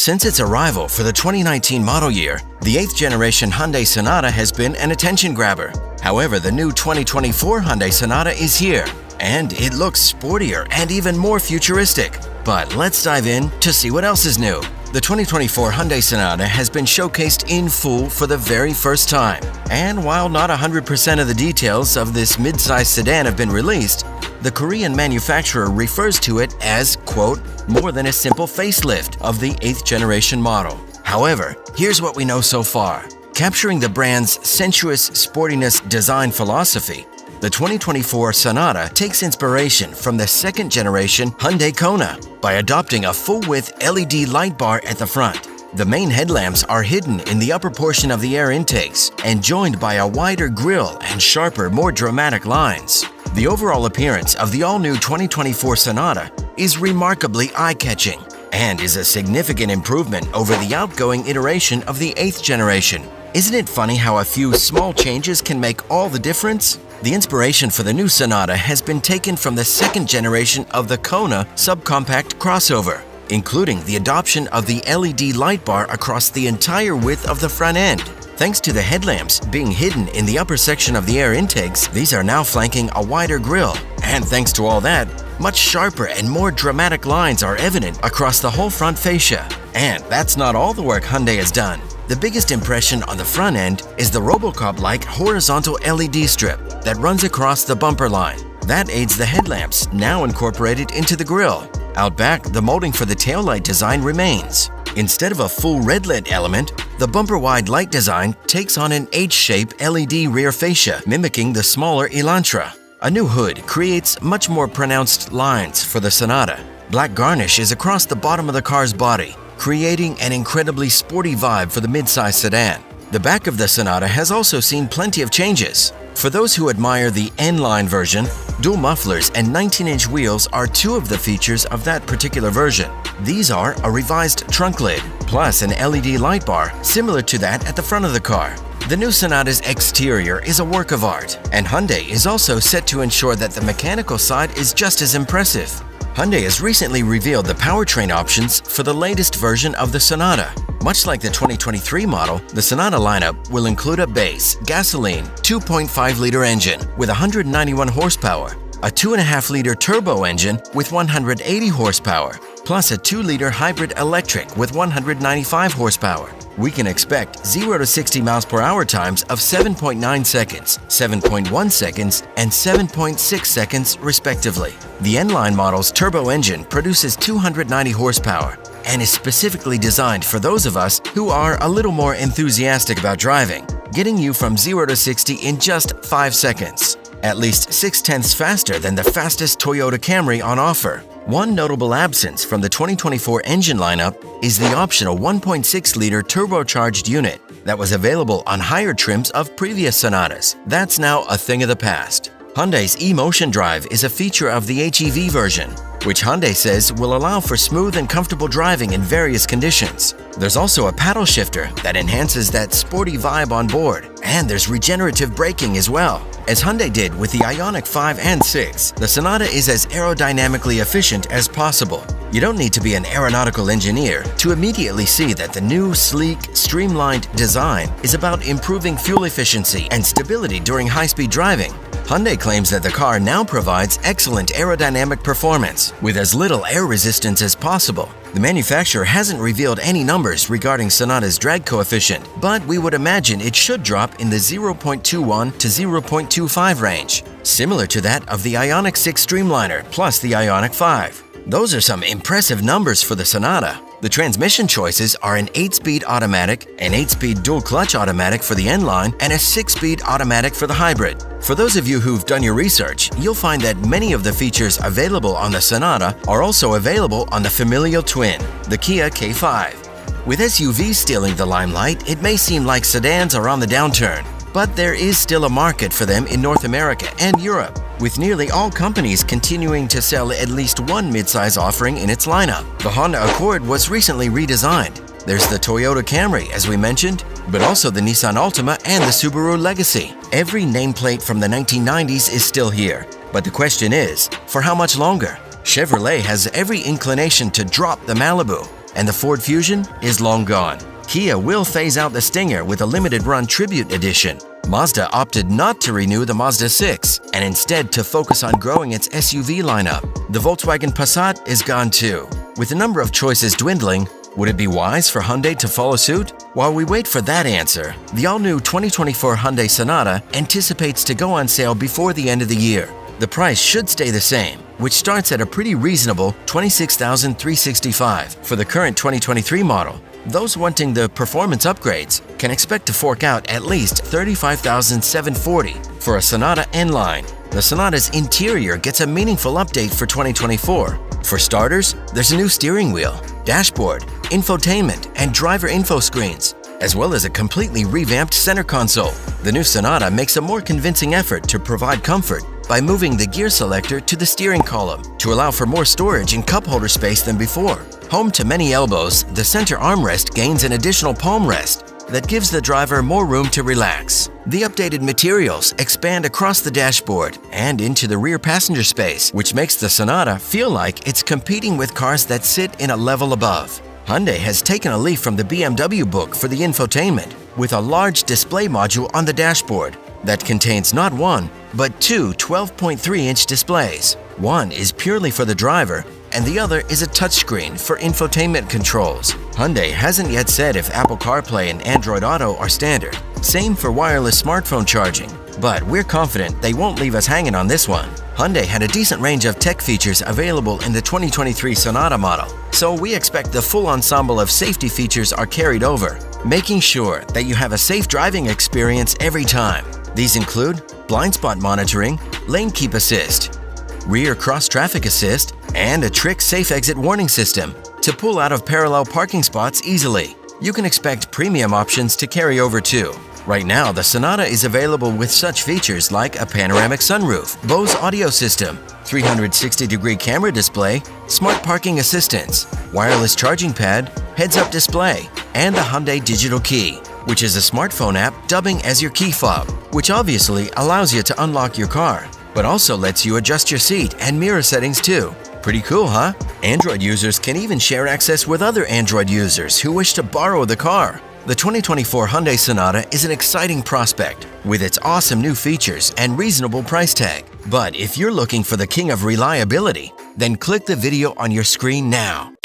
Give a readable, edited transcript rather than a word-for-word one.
Since its arrival for the 2019 model year, the 8th generation Hyundai Sonata has been an attention grabber. However, the new 2024 Hyundai Sonata is here, and it looks sportier and even more futuristic. But let's dive in to see what else is new. The 2024 Hyundai Sonata has been showcased in full for the very first time. And while not 100% of the details of this mid-size sedan have been released, the Korean manufacturer refers to it as, quote, more than a simple facelift of the 8th generation model. However, here's what we know so far. Capturing the brand's sensuous sportiness design philosophy, the 2024 Sonata takes inspiration from the 2nd generation Hyundai Kona by adopting a full-width LED light bar at the front. The main headlamps are hidden in the upper portion of the air intakes and joined by a wider grille and sharper, more dramatic lines. The overall appearance of the all-new 2024 Sonata is remarkably eye-catching and is a significant improvement over the outgoing iteration of the 8th generation. Isn't it funny how a few small changes can make all the difference? The inspiration for the new Sonata has been taken from the 2nd generation of the Kona subcompact crossover, including the adoption of the LED light bar across the entire width of the front end. Thanks to the headlamps being hidden in the upper section of the air intakes, these are now flanking a wider grille. And thanks to all that, much sharper and more dramatic lines are evident across the whole front fascia. And that's not all the work Hyundai has done. The biggest impression on the front end is the Robocop-like horizontal LED strip that runs across the bumper line. That aids the headlamps, now incorporated into the grille. Out back, the molding for the taillight design remains. Instead of a full red-lit element, the bumper-wide light design takes on an H-shaped LED rear fascia, mimicking the smaller Elantra. A new hood creates much more pronounced lines for the Sonata. Black garnish is across the bottom of the car's body, creating an incredibly sporty vibe for the mid-size sedan. The back of the Sonata has also seen plenty of changes. For those who admire the N-line version, dual mufflers and 19-inch wheels are two of the features of that particular version. These are a revised trunk lid, plus an LED light bar similar to that at the front of the car. The new Sonata's exterior is a work of art, and Hyundai is also set to ensure that the mechanical side is just as impressive. Hyundai has recently revealed the powertrain options for the latest version of the Sonata. Much like the 2023 model, the Sonata lineup will include a base, gasoline, 2.5-liter engine with 191 horsepower, a 2.5-liter turbo engine with 180 horsepower, plus a 2-liter hybrid electric with 195 horsepower. We can expect 0 to 60 miles per hour times of 7.9 seconds, 7.1 seconds, and 7.6 seconds respectively. The N-Line model's turbo engine produces 290 horsepower and is specifically designed for those of us who are a little more enthusiastic about driving, getting you from 0 to 60 in just 5 seconds, at least 0.6 faster than the fastest Toyota Camry on offer. One notable absence from the 2024 engine lineup is the optional 1.6-liter turbocharged unit that was available on higher trims of previous Sonatas. That's now a thing of the past. Hyundai's eMotion Drive is a feature of the HEV version, which Hyundai says will allow for smooth and comfortable driving in various conditions. There's also a paddle shifter that enhances that sporty vibe on board, and there's regenerative braking as well. As Hyundai did with the Ioniq 5 and 6, the Sonata is as aerodynamically efficient as possible. You don't need to be an aeronautical engineer to immediately see that the new, sleek, streamlined design is about improving fuel efficiency and stability during high-speed driving. Hyundai claims that the car now provides excellent aerodynamic performance with as little air resistance as possible. The manufacturer hasn't revealed any numbers regarding Sonata's drag coefficient, but we would imagine it should drop in the 0.21 to 0.25 range, similar to that of the Ioniq 6 Streamliner plus the Ioniq 5. Those are some impressive numbers for the Sonata. The transmission choices are an 8-speed automatic, an 8-speed dual-clutch automatic for the N-Line, and a 6-speed automatic for the hybrid. For those of you who've done your research, you'll find that many of the features available on the Sonata are also available on the familial twin, the Kia K5. With SUVs stealing the limelight, it may seem like sedans are on the downturn, but there is still a market for them in North America and Europe, with nearly all companies continuing to sell at least one midsize offering in its lineup. The Honda Accord was recently redesigned. There's the Toyota Camry, as we mentioned, but also the Nissan Altima and the Subaru Legacy. Every nameplate from the 1990s is still here, but the question is, for how much longer? Chevrolet has every inclination to drop the Malibu. and the Ford Fusion is long gone. Kia will phase out the Stinger with a limited-run tribute edition. Mazda opted not to renew the Mazda 6 and instead to focus on growing its SUV lineup. The Volkswagen Passat is gone too. With the number of choices dwindling, would it be wise for Hyundai to follow suit? While we wait for that answer, the all-new 2024 Hyundai Sonata anticipates to go on sale before the end of the year. The price should stay the same, which starts at a pretty reasonable $26,365 for the current 2023 model. Those wanting the performance upgrades can expect to fork out at least $35,740 for a Sonata N-Line. The Sonata's interior gets a meaningful update for 2024. For starters, there's a new steering wheel, dashboard, infotainment, and driver info screens, as well as a completely revamped center console. The new Sonata makes a more convincing effort to provide comfort by moving the gear selector to the steering column to allow for more storage and cup holder space than before. Home to many elbows, the center armrest gains an additional palm rest that gives the driver more room to relax. The updated materials expand across the dashboard and into the rear passenger space, which makes the Sonata feel like it's competing with cars that sit in a level above. Hyundai has taken a leaf from the BMW book for the infotainment, with a large display module on the dashboard that contains not one, but two 12.3-inch displays. One is purely for the driver, and the other is a touchscreen for infotainment controls. Hyundai hasn't yet said if Apple CarPlay and Android Auto are standard. Same for wireless smartphone charging, but we're confident they won't leave us hanging on this one. Hyundai had a decent range of tech features available in the 2023 Sonata model, so we expect the full ensemble of safety features are carried over, making sure that you have a safe driving experience every time. These include blind spot monitoring, lane keep assist, rear cross-traffic assist, and a trick safe exit warning system to pull out of parallel parking spots easily. You can expect premium options to carry over too. Right now, the Sonata is available with such features like a panoramic sunroof, Bose audio system, 360-degree camera display, smart parking assistance, wireless charging pad, heads-up display, and the Hyundai Digital Key, which is a smartphone app dubbing as your key fob, which obviously allows you to unlock your car, but also lets you adjust your seat and mirror settings too. Pretty cool, huh? Android users can even share access with other Android users who wish to borrow the car. The 2024 Hyundai Sonata is an exciting prospect with its awesome new features and reasonable price tag. But if you're looking for the king of reliability, then click the video on your screen now.